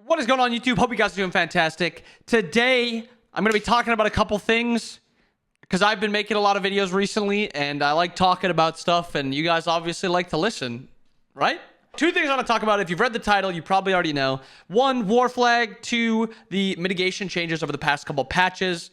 What is going on, YouTube? Hope you guys are doing fantastic. Today, I'm going to be talking about a couple things because I've been making a lot of videos recently and I like talking about stuff and you guys obviously like to listen, right? Two things I want to talk about. If you've read the title, you probably already know. One, war flag. Two, the mitigation changes over the past couple patches.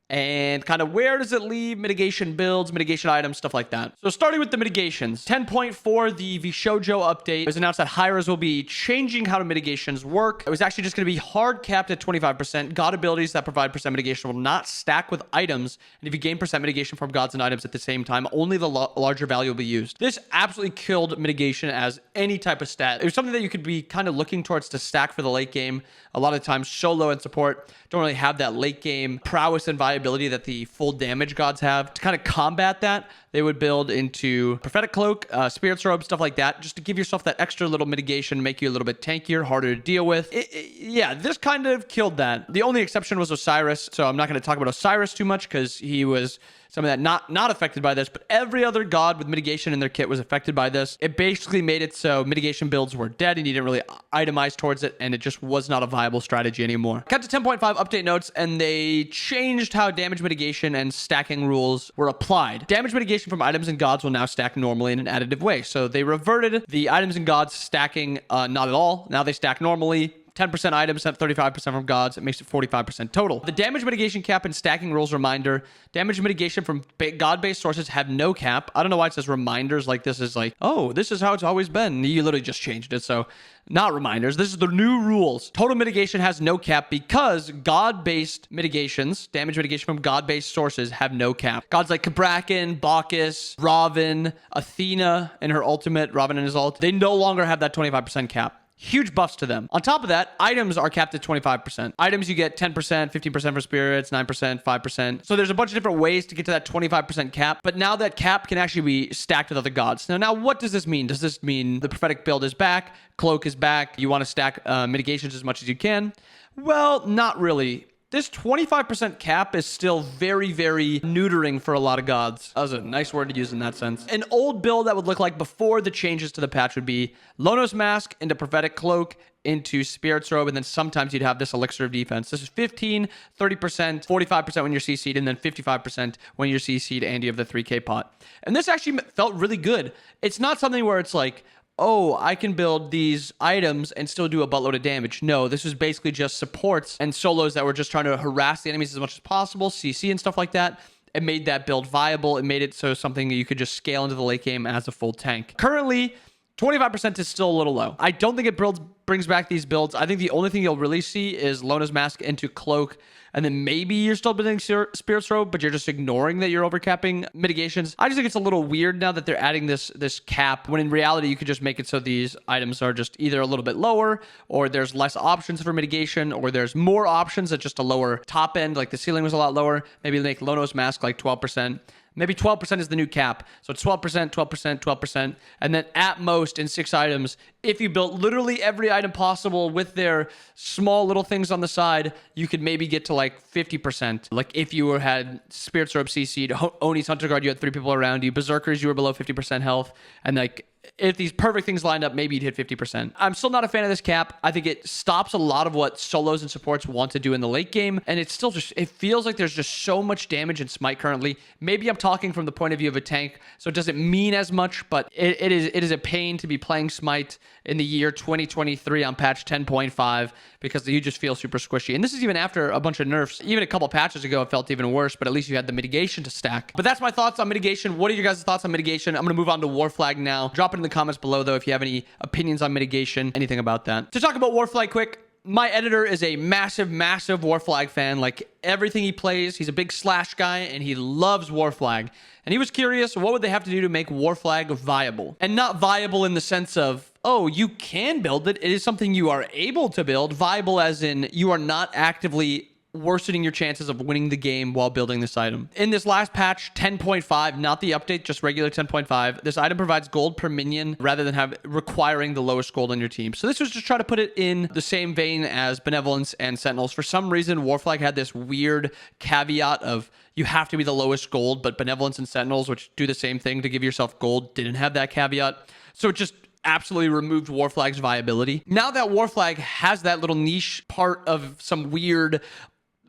And kind of where does it leave mitigation builds, mitigation items, stuff like that. So starting with the mitigations. 10.4, the Vishojo update. It was announced that HiRez will be changing how the mitigations work. It was actually just going to be hard capped at 25%. God abilities that provide percent mitigation will not stack with items. And if you gain percent mitigation from gods and items at the same time, only the larger value will be used. This absolutely killed mitigation as any type of stat. It was something that you could be kind of looking towards to stack for the late game. A lot of times solo and support don't really have that late game prowess and viability that the full damage gods have. To kind of combat that, they would build into Prophetic Cloak, Spirit's Robe, stuff like that, just to give yourself that extra little mitigation, make you a little bit tankier, harder to deal with. Yeah, this kind of killed that. The only exception was Osiris, so I'm not going to talk about Osiris too much because he was something that not affected by this, but every other god with mitigation in their kit was affected by this. It basically made it so mitigation builds were dead and you didn't really itemize towards it, and it just was not a viable strategy anymore. Cut to 10.5 update notes, and they changed how damage mitigation and stacking rules were applied. Damage mitigation from items and gods will now stack normally in an additive way. So they reverted the items and gods stacking not at all. Now they stack normally. 10% items, 35% from gods. It makes it 45% total. The damage mitigation cap and stacking rules reminder. Damage mitigation from god-based sources have no cap. I don't know why it says reminders like this is like, oh, this is how it's always been. You literally just changed it. So not reminders. This is the new rules. Total mitigation has no cap because god-based mitigations, damage mitigation from god-based sources have no cap. Gods like Kabrakan, Bacchus, Raven, Athena and her ultimate, Raven and his ult, they no longer have that 25% cap. Huge buffs to them. On top of that, items are capped at 25%. Items you get 10%, 15% for spirits, 9%, 5%. So there's a bunch of different ways to get to that 25% cap, but now that cap can actually be stacked with other gods. Now what does this mean? Does this mean the prophetic build is back, cloak is back, you want to stack mitigations as much as you can? Well, not really. This 25% cap is still very, very neutering for a lot of gods. That was a nice word to use in that sense. An old build that would look like before the changes to the patch would be Lonos Mask into Prophetic Cloak into Spirit's Robe, and then sometimes you'd have this Elixir of Defense. This is 15, 30%, 45% when you're CC'd, and then 55% when you're CC'd and you have the 3k pot. And this actually felt really good. It's not something where it's like, oh, I can build these items and still do a buttload of damage. No, this was basically just supports and solos that were just trying to harass the enemies as much as possible, CC and stuff like that. It made that build viable. It made it so something that you could just scale into the late game as a full tank. Currently, 25% is still a little low. I don't think it brings back these builds. I think the only thing you'll really see is Lona's Mask into Cloak, and then maybe you're still building Spirit's Robe, but you're just ignoring that you're overcapping mitigations. I just think it's a little weird now that they're adding this cap, when in reality, you could just make it so these items are just either a little bit lower, or there's less options for mitigation, or there's more options at just a lower top end, like the ceiling was a lot lower. Maybe make Lona's Mask like 12%. Maybe 12% is the new cap. So it's 12%, 12%, 12%. And then at most in 6 items, if you built literally every item possible with their small little things on the side, you could maybe get to like 50%. Like if you had Spirit's Robe CC'd, Oni's Hunter Guard, you had 3 people around you, Berserkers, you were below 50% health, and like if these perfect things lined up, maybe you'd hit 50%. I'm still not a fan of this cap. I think it stops a lot of what solos and supports want to do in the late game. And it's still just, it feels like there's just so much damage in Smite currently. Maybe I'm talking from the point of view of a tank, so it doesn't mean as much, but it is a pain to be playing Smite in the year 2023 on patch 10.5 because you just feel super squishy. And this is even after a bunch of nerfs. Even a couple patches ago, it felt even worse, but at least you had the mitigation to stack. But that's my thoughts on mitigation. What are your guys' thoughts on mitigation? I'm going to move on to War Flag now. Drop it in the comments below, though, if you have any opinions on mitigation, anything about that. To talk about War Flag quick, my editor is a massive War Flag fan. Like everything he plays, he's a big Slash guy and he loves War Flag. And he was curious, what would they have to do to make War Flag viable? And not viable in the sense of, oh, you can build it. It is something you are able to build. Viable as in you are not actively worsening your chances of winning the game while building this item. In this last patch, 10.5, not the update, just regular 10.5, this item provides gold per minion rather than requiring the lowest gold on your team. So this was just try to put it in the same vein as Benevolence and Sentinels. For some reason, Warflag had this weird caveat of you have to be the lowest gold, but Benevolence and Sentinels, which do the same thing to give yourself gold, didn't have that caveat. So it just absolutely removed War Flag's viability. Now that War Flag has that little niche part of some weird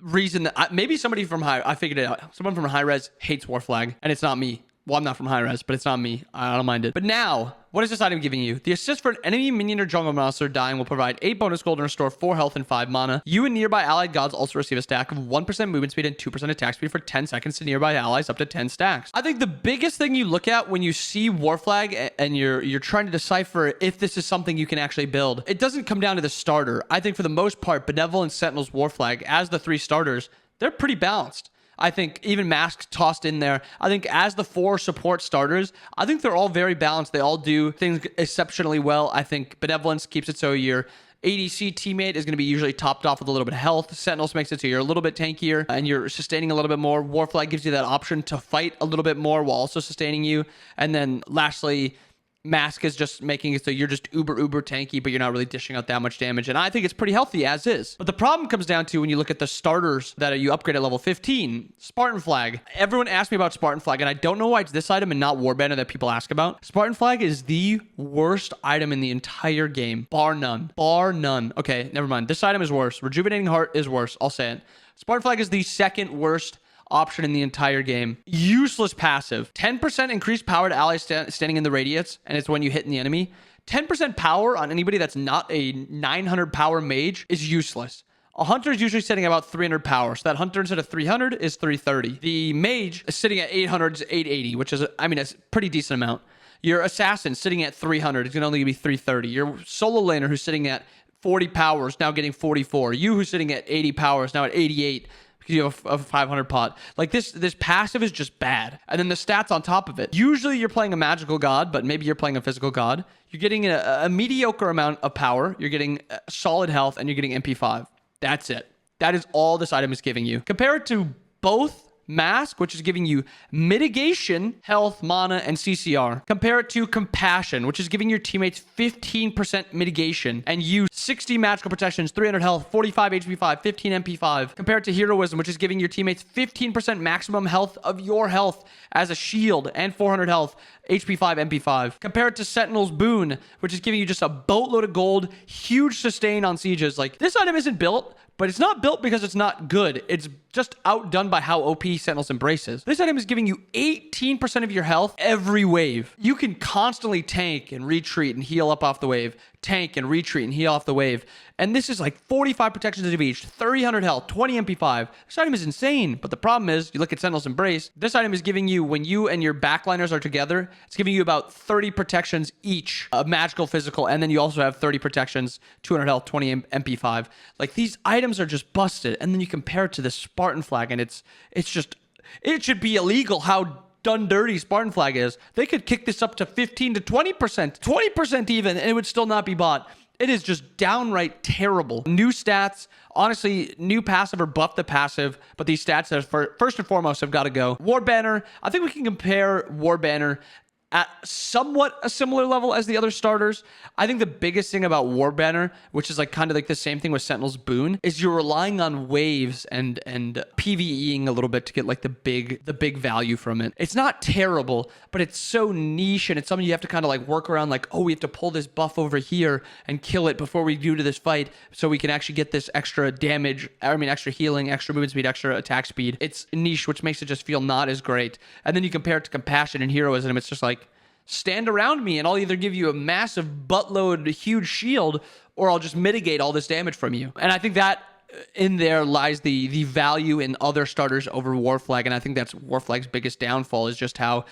reason that maybe somebody from I figured it out. Someone from HiRez hates War Flag, and it's not me. Well, I'm not from HiRez, but it's not me. I don't mind it. But now, what is this item giving you? The assist for an enemy minion or jungle monster dying will provide 8 bonus gold and restore 4 health and 5 mana. You and nearby allied gods also receive a stack of 1% movement speed and 2% attack speed for 10 seconds to nearby allies up to 10 stacks. I think the biggest thing you look at when you see War Flag and you're trying to decipher if this is something you can actually build, it doesn't come down to the starter. I think for the most part, Benevolence, Sentinels, War Flag, as the 3 starters, they're pretty balanced. I think even Mask tossed in there. I think as the 4 support starters, I think they're all very balanced. They all do things exceptionally well. I think Benevolence keeps it so your ADC teammate is going to be usually topped off with a little bit of health. Sentinels makes it so you're a little bit tankier and you're sustaining a little bit more. War Flag gives you that option to fight a little bit more while also sustaining you. And then lastly, Mask is just making it so you're just uber tanky, but you're not really dishing out that much damage. And I think it's pretty healthy as is. But the problem comes down to when you look at the starters that you upgrade at level 15, Spartan Flag. Everyone asked me about Spartan Flag, and I don't know why it's this item and not Warbanner that people ask about. Spartan Flag is the worst item in the entire game, bar none. Bar none. Okay, never mind. This item is worse. Rejuvenating Heart is worse. I'll say it. Spartan Flag is the second worst option in the entire game. Useless passive. 10% increased power to allies standing in the radius, and it's when you hit in the enemy. 10% power on anybody that's not a 900 power mage is useless. A hunter is usually sitting at about 300 power, so that hunter instead of 300 is 330. The mage is sitting at 800 is 880, which is, I mean, it's a pretty decent amount. Your assassin sitting at 300 is going to only be 330. Your solo laner who's sitting at 40 powers now getting 44. You who's sitting at 80 powers now at 88. You have a 500 pot. Like this passive is just bad. And then the stats on top of it. Usually you're playing a magical god, but maybe you're playing a physical god. You're getting a mediocre amount of power. You're getting solid health, and you're getting MP5. That's it. That is all this item is giving you. Compare it to both Mask, which is giving you mitigation, health, mana, and CCR. Compare it to Compassion, which is giving your teammates 15% mitigation and you 60 magical protections, 300 health, 45 HP5, 15 MP5. Compare it to Heroism, which is giving your teammates 15% maximum health of your health as a shield and 400 health, HP5, MP5. Compare it to Sentinel's Boon, which is giving you just a boatload of gold, huge sustain on sieges. Like, this item isn't built, but it's not built because it's not good. It's just outdone by how OP Sentinels embraces. This item is giving you 18% of your health every wave. You can constantly tank and retreat and heal up off the wave, tank and retreat and heal off the wave. And this is like 45 protections of each, 300 health, 20 MP5. This item is insane. But the problem is, you look at Sentinel's Embrace, this item is giving you, when you and your backliners are together, it's giving you about 30 protections each of magical, physical, and then you also have 30 protections, 200 health, 20 MP5. Like, these items are just busted. And then you compare it to the Spartan Flag, and it's just, it should be illegal how done dirty Spartan Flag is. They could kick this up to 15 to 20%, 20% even, and it would still not be bought. It is just downright terrible. New stats, honestly, new passive or buff the passive, but these stats are first and foremost have got to go. War Banner, I think we can compare War Banner at somewhat a similar level as the other starters. I think the biggest thing about War Banner, which is like kind of like the same thing with Sentinel's Boon, is you're relying on waves and PvEing a little bit to get like the big value from it. It's not terrible, but it's so niche, and it's something you have to kind of like work around, like, oh, we have to pull this buff over here and kill it before we do to this fight so we can actually get this extra damage, extra healing, extra movement speed, extra attack speed. It's niche, which makes it just feel not as great. And then you compare it to Compassion and Heroism, it's just like, stand around me and I'll either give you a massive buttload, huge shield, or I'll just mitigate all this damage from you. And I think that in there lies the value in other starters over War Flag. And I think that's War Flag's biggest downfall, is just how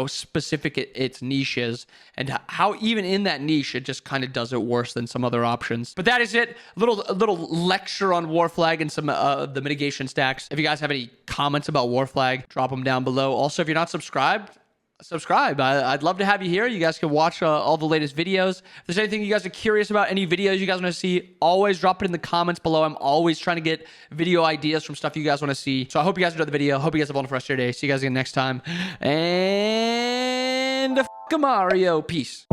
specific its niche is, and how even in that niche, it just kind of does it worse than some other options. But that is it. A little lecture on War Flag and some the mitigation stacks. If you guys have any comments about War Flag, drop them down below. Also, if you're not subscribed, subscribe. I'd love to have you here. You guys can watch all the latest videos. If there's anything you guys are curious about, any videos you guys want to see, always drop it in the comments below. I'm always trying to get video ideas from stuff you guys want to see. So I hope you guys enjoyed the video. Hope you guys have a wonderful rest of your day. See you guys again next time. And Mario. Peace.